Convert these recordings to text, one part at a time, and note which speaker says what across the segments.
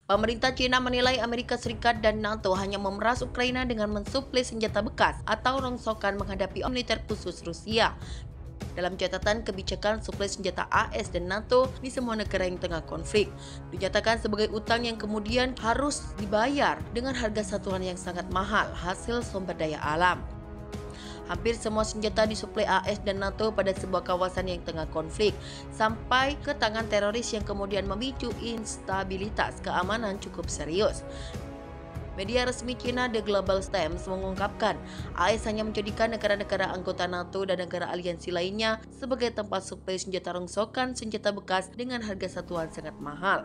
Speaker 1: Pemerintah China menilai Amerika Serikat dan NATO hanya memeras Ukraina dengan mensuplai senjata bekas atau rongsokan menghadapi militer khusus Rusia. Dalam catatan kebijakan suplai senjata AS dan NATO di semua negara yang tengah konflik, dinyatakan sebagai utang yang kemudian harus dibayar dengan harga satuan yang sangat mahal hasil sumber daya alam. Hampir semua senjata disuplai AS dan NATO pada sebuah kawasan yang tengah konflik, sampai ke tangan teroris yang kemudian memicu instabilitas keamanan cukup serius. Media resmi China The Global Times mengungkapkan AS hanya menjadikan negara-negara anggota NATO dan negara aliansi lainnya sebagai tempat suplai senjata rongsokan senjata bekas dengan harga satuan sangat mahal.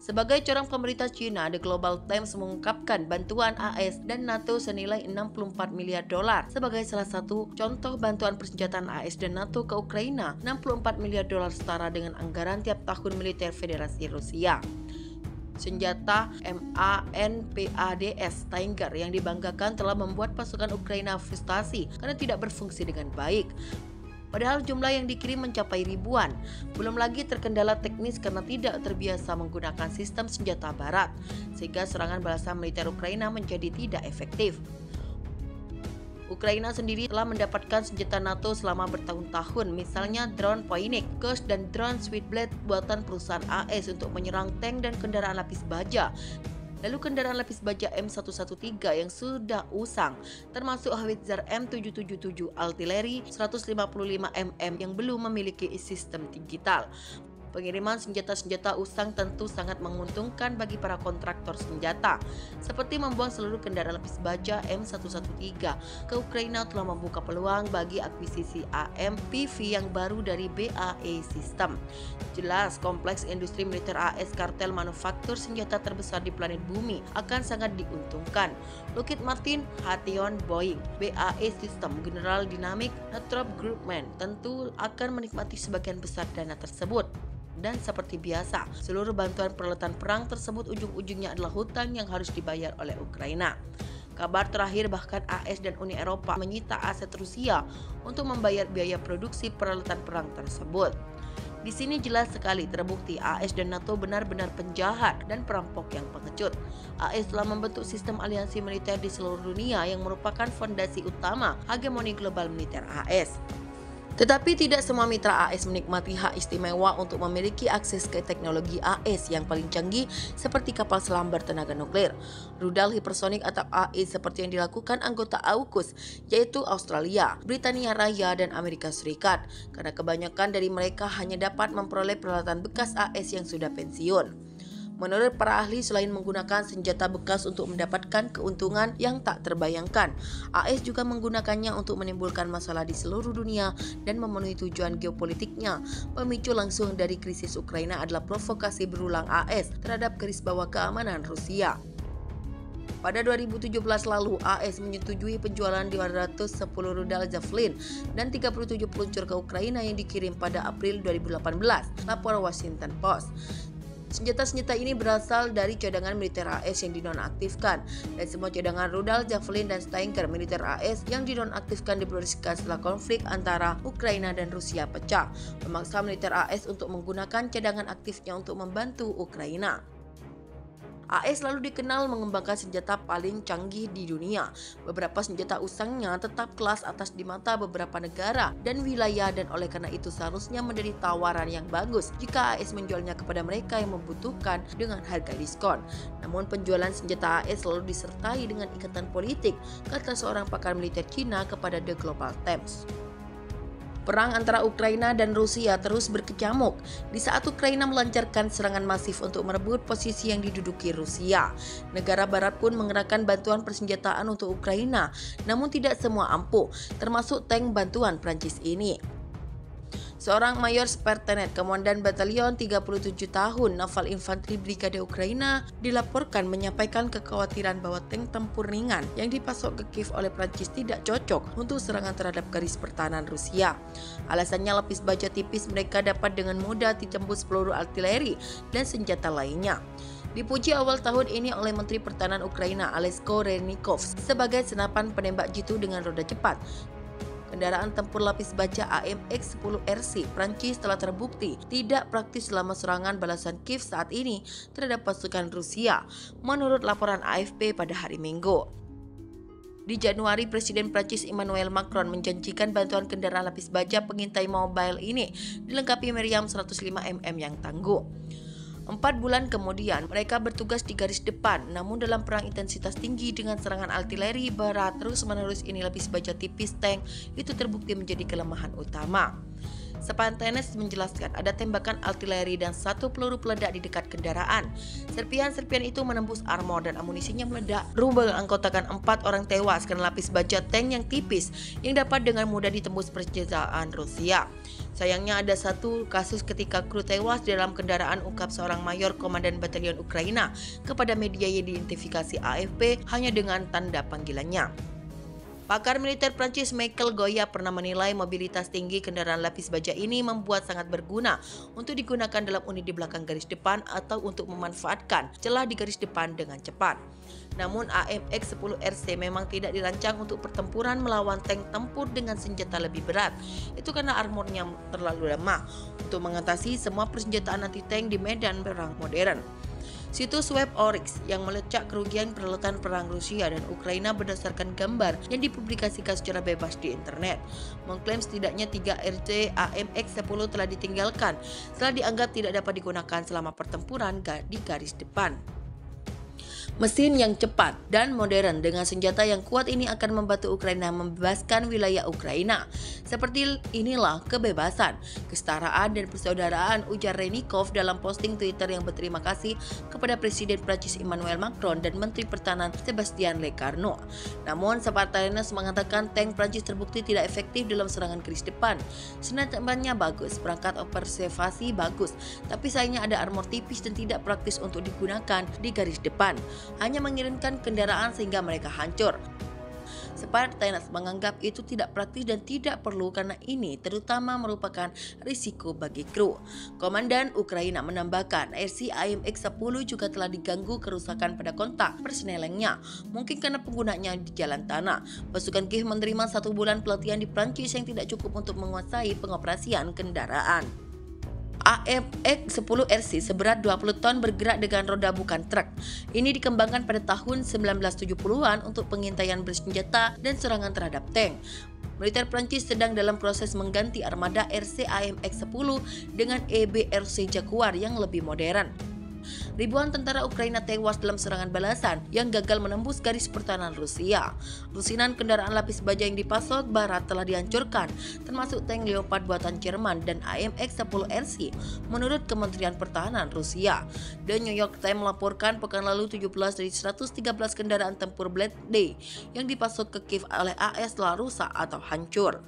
Speaker 1: Sebagai corong pemerintah China, The Global Times mengungkapkan bantuan AS dan NATO senilai 64 miliar dolar sebagai salah satu contoh bantuan persenjataan AS dan NATO ke Ukraina. 64 miliar dolar setara dengan anggaran tiap tahun militer Federasi Rusia. Senjata MANPADS Stinger yang dibanggakan telah membuat pasukan Ukraina frustasi karena tidak berfungsi dengan baik. Padahal jumlah yang dikirim mencapai ribuan. Belum lagi terkendala teknis karena tidak terbiasa menggunakan sistem senjata barat, sehingga serangan balasan militer Ukraina menjadi tidak efektif. Ukraina sendiri telah mendapatkan senjata NATO selama bertahun-tahun, misalnya drone Phoenix, Kursk, dan drone Switchblade buatan perusahaan AS untuk menyerang tank dan kendaraan lapis baja. Lalu kendaraan lapis baja M113 yang sudah usang, termasuk howitzer M777 artileri 155 mm yang belum memiliki sistem digital. Pengiriman senjata-senjata usang tentu sangat menguntungkan bagi para kontraktor senjata. Seperti membuang seluruh kendaraan lapis baja M113 ke Ukraina telah membuka peluang bagi akuisisi AMPV yang baru dari BAE System. Jelas, kompleks industri militer AS, kartel manufaktur senjata terbesar di planet bumi, akan sangat diuntungkan. Lockheed Martin, Raytheon, Boeing, BAE System, General Dynamics, Northrop Grumman tentu akan menikmati sebagian besar dana tersebut. Dan seperti biasa, seluruh bantuan peralatan perang tersebut ujung-ujungnya adalah hutang yang harus dibayar oleh Ukraina. Kabar terakhir bahkan AS dan Uni Eropa menyita aset Rusia untuk membayar biaya produksi peralatan perang tersebut. Di sini jelas sekali terbukti AS dan NATO benar-benar penjahat dan perampok yang pengecut. AS telah membentuk sistem aliansi militer di seluruh dunia yang merupakan fondasi utama hegemoni global militer AS. Tetapi tidak semua mitra AS menikmati hak istimewa untuk memiliki akses ke teknologi AS yang paling canggih seperti kapal selam bertenaga nuklir, rudal hipersonik atau AES seperti yang dilakukan anggota AUKUS, yaitu Australia, Britania Raya, dan Amerika Serikat, karena kebanyakan dari mereka hanya dapat memperoleh peralatan bekas AS yang sudah pensiun. Menurut para ahli, selain menggunakan senjata bekas untuk mendapatkan keuntungan yang tak terbayangkan, AS juga menggunakannya untuk menimbulkan masalah di seluruh dunia dan memenuhi tujuan geopolitiknya. Pemicu langsung dari krisis Ukraina adalah provokasi berulang AS terhadap garis bawah keamanan Rusia. Pada 2017 lalu, AS menyetujui penjualan 210 rudal Javelin dan 37 peluncur ke Ukraina yang dikirim pada April 2018, lapor Washington Post. Senjata-senjata ini berasal dari cadangan militer AS yang dinonaktifkan, dan semua cadangan rudal Javelin dan Stinger militer AS yang dinonaktifkan diproduksikan setelah konflik antara Ukraina dan Rusia pecah, memaksa militer AS untuk menggunakan cadangan aktifnya untuk membantu Ukraina. AS selalu dikenal mengembangkan senjata paling canggih di dunia. Beberapa senjata usangnya tetap kelas atas di mata beberapa negara dan wilayah, dan oleh karena itu seharusnya menjadi tawaran yang bagus jika AS menjualnya kepada mereka yang membutuhkan dengan harga diskon. Namun penjualan senjata AS selalu disertai dengan ikatan politik, kata seorang pakar militer Cina kepada The Global Times. Perang antara Ukraina dan Rusia terus berkecamuk di saat Ukraina melancarkan serangan masif untuk merebut posisi yang diduduki Rusia. Negara barat pun mengerahkan bantuan persenjataan untuk Ukraina, namun tidak semua ampuh, termasuk tank bantuan Prancis ini. Seorang mayor sepertenet Komandan Batalion 37 tahun Naval Infantry Brigade Ukraina dilaporkan menyampaikan kekhawatiran bahwa tank tempur ringan yang dipasok ke Kiev oleh Prancis tidak cocok untuk serangan terhadap garis pertahanan Rusia. Alasannya lapis baja tipis mereka dapat dengan mudah ditembus peluru artileri dan senjata lainnya. Dipuji awal tahun ini oleh Menteri Pertahanan Ukraina Olesko Reznikov sebagai senapan penembak jitu dengan roda cepat. Kendaraan tempur lapis baja AMX-10RC Prancis telah terbukti tidak praktis selama serangan balasan Kiev saat ini terhadap pasukan Rusia, menurut laporan AFP pada hari Minggu. Di Januari, Presiden Prancis Emmanuel Macron menjanjikan bantuan kendaraan lapis baja pengintai mobile ini dilengkapi meriam 105 mm yang tangguh. 4 bulan kemudian, mereka bertugas di garis depan, namun dalam perang intensitas tinggi dengan serangan artileri berat terus-menerus ini lapis baja tipis tank itu terbukti menjadi kelemahan utama. Sepantenes menjelaskan ada tembakan artileri dan 1 peluru peledak di dekat kendaraan. Serpihan-serpihan itu menembus armor dan amunisinya meledak. Rumah menganggotakan 4 orang tewas karena lapis baja tank yang tipis yang dapat dengan mudah ditembus persenjataan Rusia. Sayangnya ada satu kasus ketika kru tewas di dalam kendaraan, ungkap seorang mayor komandan batalion Ukraina kepada media yang diidentifikasi AFP hanya dengan tanda panggilannya. Pakar militer Prancis Michael Goya pernah menilai mobilitas tinggi kendaraan lapis baja ini membuat sangat berguna untuk digunakan dalam unit di belakang garis depan atau untuk memanfaatkan celah di garis depan dengan cepat. Namun AMX-10RC memang tidak dirancang untuk pertempuran melawan tank tempur dengan senjata lebih berat. Itu karena armornya terlalu lemah untuk mengatasi semua persenjataan anti-tank di medan perang modern. Situs web Oryx yang melecak kerugian peralatan perang Rusia dan Ukraina berdasarkan gambar yang dipublikasikan secara bebas di internet mengklaim setidaknya 3 RC AMX-10 telah ditinggalkan setelah dianggap tidak dapat digunakan selama pertempuran di garis depan. Mesin yang cepat dan modern dengan senjata yang kuat ini akan membantu Ukraina membebaskan wilayah Ukraina. Seperti inilah kebebasan, kesetaraan dan persaudaraan, ujar Renikov dalam posting Twitter yang berterima kasih kepada Presiden Prancis Emmanuel Macron dan Menteri Pertahanan Sébastien Lecornu. Namun, Separtanes mengatakan tank Prancis terbukti tidak efektif dalam serangan garis depan. Senjatanya bagus, perangkat observasi bagus, tapi sayangnya ada armor tipis dan tidak praktis untuk digunakan di garis depan. Hanya mengirimkan kendaraan sehingga mereka hancur. Separtanes menganggap itu tidak praktis dan tidak perlu karena ini terutama merupakan risiko bagi kru. Komandan Ukraina menambahkan RC AMX-10 juga telah diganggu kerusakan pada kontak persnelengnya, mungkin karena penggunanya di jalan tanah. Pasukan Kiev menerima 1 bulan pelatihan di Prancis yang tidak cukup untuk menguasai pengoperasian kendaraan. AMX-10RC seberat 20 ton bergerak dengan roda bukan truk. Ini dikembangkan pada tahun 1970-an untuk pengintaian bersenjata dan serangan terhadap tank. Militer Prancis sedang dalam proses mengganti armada RC AMX-10 dengan EBRC Jaguar yang lebih modern. Ribuan tentara Ukraina tewas dalam serangan balasan yang gagal menembus garis pertahanan Rusia. Lusinan kendaraan lapis baja yang dipasok barat telah dihancurkan, termasuk tank Leopard buatan Jerman dan AMX-10RC, menurut Kementerian Pertahanan Rusia. The New York Times melaporkan pekan lalu 17 dari 113 kendaraan tempur Blade Day yang dipasok ke Kiev oleh AS telah rusak atau hancur.